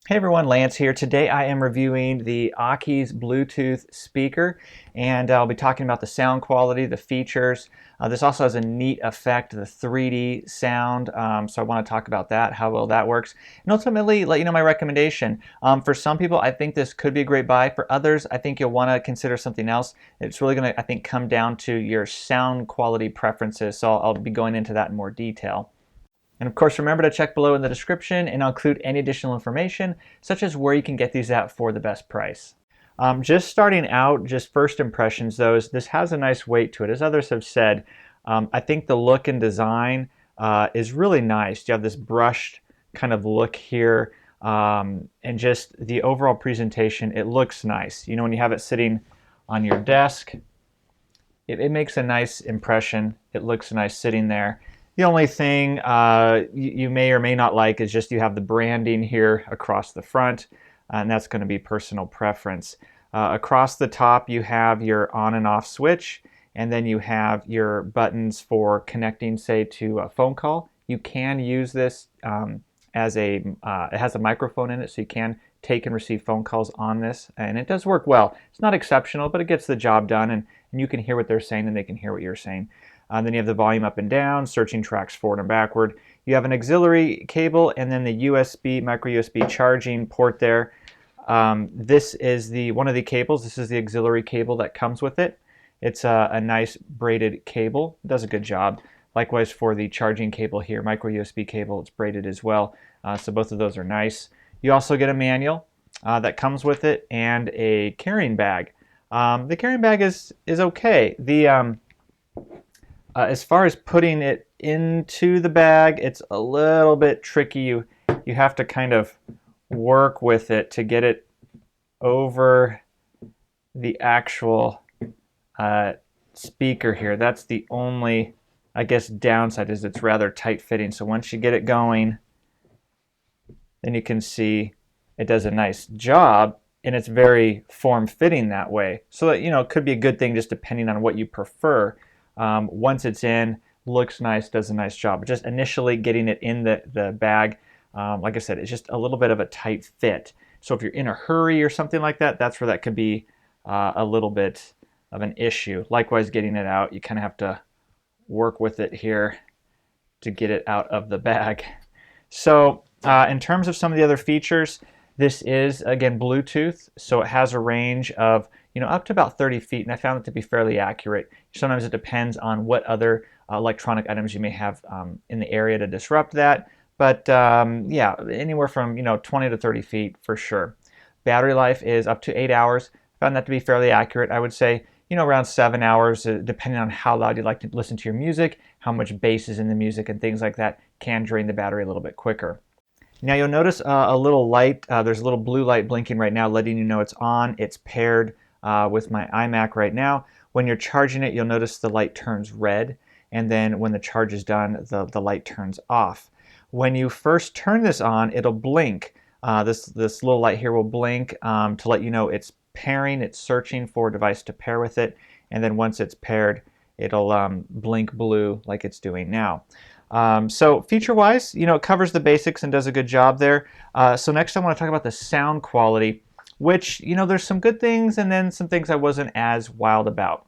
Hey everyone, Lance here. Today I am reviewing the Aukey's Bluetooth speaker, and I'll be talking about the sound quality, the features. This also has a neat effect, the 3D sound, so I want to talk about that, how well that works, and ultimately let you know my recommendation. For some people, I think this could be a great buy. For others, I think you'll want to consider something else. It's really going to, I think, come down to your sound quality preferences, so I'll be going into that in more detail. And of course, remember to check below in the description and I'll include any additional information, such as where you can get these at for the best price. Just starting out, just first impressions though, is this has a nice weight to it. As others have said, I think the look and design is really nice. You have this brushed kind of look here, and just the overall presentation, it looks nice. You know, when you have it sitting on your desk, it makes a nice impression. It looks nice sitting there. The only thing you may or may not like is just you have the branding here across the front, and that's going to be personal preference. Across the top, you have your on and off switch, and then you have your buttons for connecting, say, to a phone call. You can use this as it has a microphone in it, so you can take and receive phone calls on this, and it does work well. It's not exceptional, but it gets the job done, and you can hear what they're saying, and they can hear what you're saying. Then you have the volume up and down, searching tracks forward and backward. You have an auxiliary cable and then the USB, micro USB charging port there. This is one of the cables. This is the auxiliary cable that comes with it. It's a nice braided cable. It does a good job. Likewise for the charging cable here, micro USB cable, it's braided as well. So both of those are nice. You also get a manual that comes with it and a carrying bag. The carrying bag is okay. As far as putting it into the bag, it's a little bit tricky. You have to kind of work with it to get it over the actual speaker here. That's the only, I guess, downside, is it's rather tight fitting. So once you get it going, then you can see it does a nice job, and it's very form-fitting that way. So that, you know, it could be a good thing just depending on what you prefer. Once it's in, looks nice, does a nice job. Just initially getting it in the bag, like I said, it's just a little bit of a tight fit. So if you're in a hurry or something like that, that's where that could be a little bit of an issue. Likewise, getting it out, you kind of have to work with it here to get it out of the bag. So in terms of some of the other features, this is, again, Bluetooth, so it has a range of up to about 30 feet, and I found it to be fairly accurate. Sometimes it depends on what other electronic items you may have in the area to disrupt that, but yeah, anywhere from 20 to 30 feet for sure. Battery life is up to 8 hours. Found that to be fairly accurate. I would say around 7 hours, depending on how loud you like to listen to your music, how much bass is in the music, and things like that can drain the battery a little bit quicker. Now you'll notice a little light, there's a little blue light blinking right now letting you know it's on. It's paired with my iMac right now. When you're charging it, you'll notice the light turns red, and then when the charge is done, the light turns off. When you first turn this on, it'll blink. This little light here will blink to let you know it's pairing, it's searching for a device to pair with it, and then once it's paired, it'll blink blue like it's doing now. So feature-wise, it covers the basics and does a good job there. So next I want to talk about the sound quality, which, there's some good things and then some things I wasn't as wild about.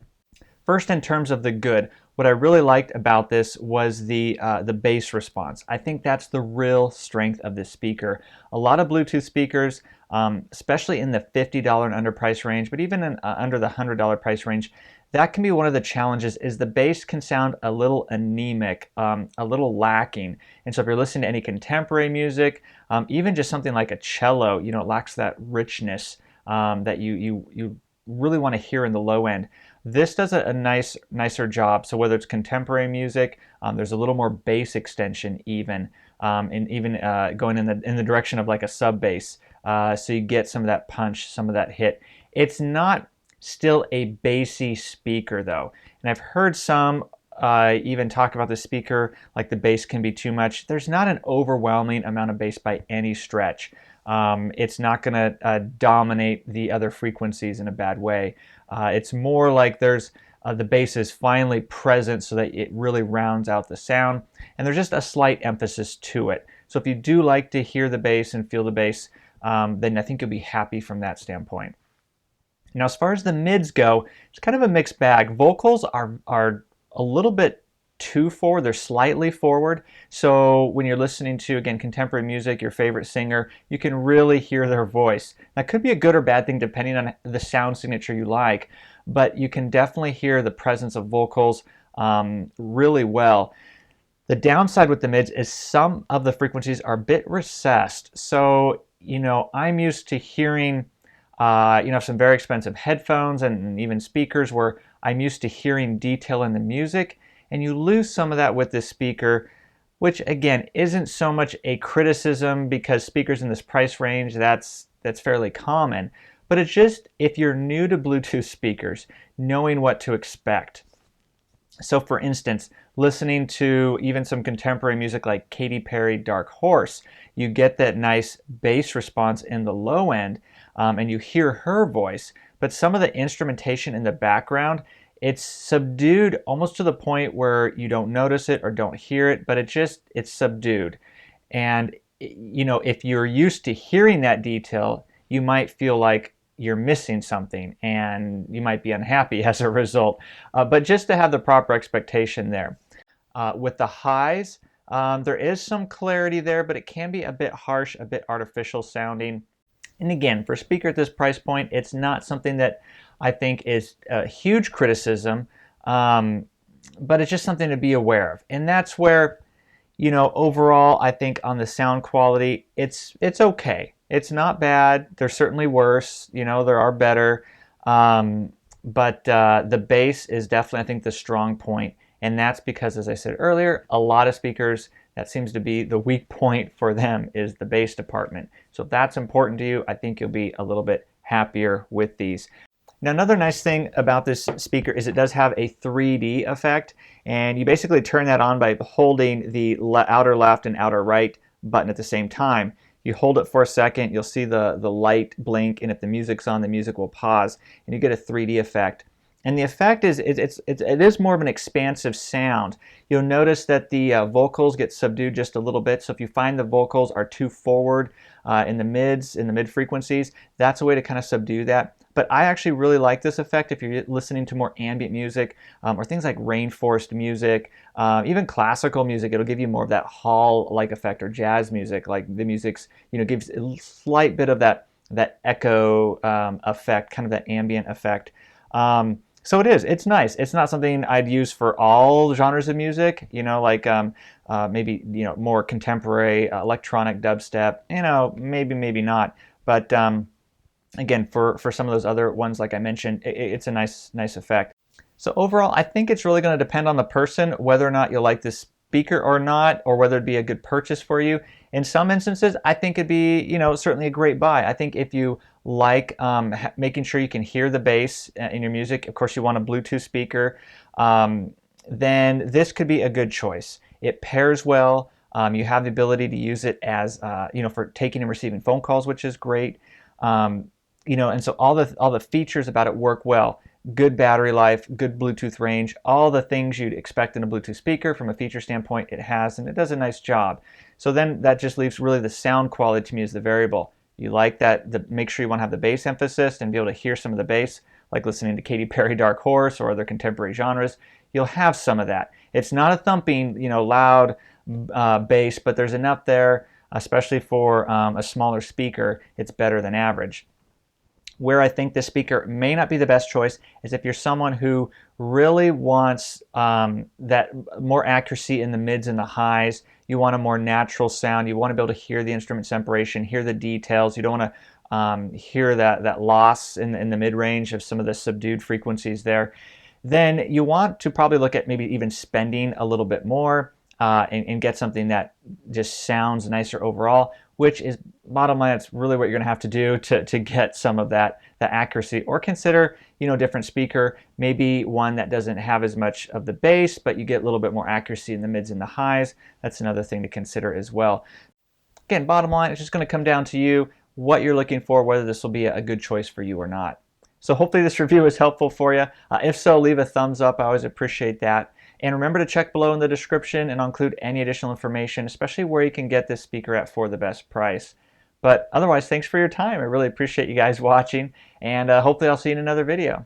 First, in terms of the good, what I really liked about this was the bass response. I think that's the real strength of this speaker. A lot of Bluetooth speakers, especially in the $50 and under price range, but even under the $100 price range, that can be one of the challenges, is the bass can sound a little anemic, a little lacking. And so if you're listening to any contemporary music, even just something like a cello, it lacks that richness that you really want to hear in the low end. This does a nicer job. So whether it's contemporary music, there's a little more bass extension even, and even going in the direction of like a sub bass. So you get some of that punch, some of that hit. It's not still a bassy speaker though, and I've heard some even talk about the speaker like the bass can be too much. There's not an overwhelming amount of bass by any stretch. It's not going to dominate the other frequencies in a bad way. It's more like there's the bass is finally present so that it really rounds out the sound, and there's just a slight emphasis to it. So if you do like to hear the bass and feel the bass, then I think you'll be happy from that standpoint. Now, as far as the mids go, it's kind of a mixed bag. Vocals are a little bit too forward. They're slightly forward. So when you're listening to, again, contemporary music, your favorite singer, you can really hear their voice. That could be a good or bad thing depending on the sound signature you like, but you can definitely hear the presence of vocals really well. The downside with the mids is some of the frequencies are a bit recessed. So, I'm used to hearing some very expensive headphones and even speakers where I'm used to hearing detail in the music, and you lose some of that with this speaker, which again isn't so much a criticism because speakers in this price range, that's fairly common, but it's just if you're new to Bluetooth speakers, knowing what to expect. So for instance, listening to even some contemporary music like Katy Perry, Dark Horse, you get that nice bass response in the low end, and you hear her voice, but some of the instrumentation in the background, it's subdued almost to the point where you don't notice it or don't hear it, but it's subdued. And if you're used to hearing that detail, you might feel like you're missing something and you might be unhappy as a result. But just to have the proper expectation there. With the highs, there is some clarity there, but it can be a bit harsh, a bit artificial sounding. And again, for a speaker at this price point, it's not something that I think is a huge criticism, but it's just something to be aware of. And that's where, overall, I think on the sound quality, it's okay. It's not bad. There's certainly worse. There are better. But the bass is definitely, I think, the strong point. And that's because, as I said earlier, a lot of speakers, that seems to be the weak point for them is the bass department. So if that's important to you, I think you'll be a little bit happier with these. Now, another nice thing about this speaker is it does have a 3D effect, and you basically turn that on by holding the outer left and outer right button at the same time. You hold it for a second, you'll see the light blink, and if the music's on, the music will pause, and you get a 3D effect. And the effect is it is more of an expansive sound. You'll notice that the vocals get subdued just a little bit. So if you find the vocals are too forward in the mid frequencies, that's a way to kind of subdue that. But I actually really like this effect if you're listening to more ambient music or things like rainforest music, even classical music. It'll give you more of that hall-like effect, or jazz music, like the music's gives a slight bit of that echo effect, kind of that ambient effect. So it's nice. It's not something I'd use for all genres of music, maybe, more contemporary, electronic dubstep, maybe not. But again, for some of those other ones, like I mentioned, it's a nice effect. So overall, I think it's really going to depend on the person, whether or not you like this speaker or not, or whether it'd be a good purchase for you. In some instances, I think it'd be, certainly a great buy. I think if you like making sure you can hear the bass in your music, of course you want a Bluetooth speaker, then this could be a good choice. It pairs well. You have the ability to use it as, for taking and receiving phone calls, which is great. And so all the features about it work well. Good battery life, good Bluetooth range, all the things you'd expect in a Bluetooth speaker from a feature standpoint, it has, and it does a nice job. So then that just leaves really the sound quality to me as the variable. You like that, make sure you want to have the bass emphasis and be able to hear some of the bass, like listening to Katy Perry, Dark Horse, or other contemporary genres. You'll have some of that. It's not a thumping, loud bass, but there's enough there, especially for a smaller speaker. It's better than average. Where I think this speaker may not be the best choice is if you're someone who really wants that more accuracy in the mids and the highs. You want a more natural sound. You want to be able to hear the instrument separation, hear the details. You don't want to hear that loss in the mid-range of some of the subdued frequencies there. Then you want to probably look at maybe even spending a little bit more and get something that just sounds nicer overall, which is, bottom line, it's really what you're going to have to do to get some of that accuracy. Or consider, different speaker, maybe one that doesn't have as much of the bass, but you get a little bit more accuracy in the mids and the highs. That's another thing to consider as well. Again, bottom line, it's just going to come down to you, what you're looking for, whether this will be a good choice for you or not. So hopefully this review is helpful for you. If so, leave a thumbs up. I always appreciate that. And remember to check below in the description, and I'll include any additional information, especially where you can get this speaker at for the best price. But otherwise, thanks for your time. I really appreciate you guys watching, and hopefully I'll see you in another video.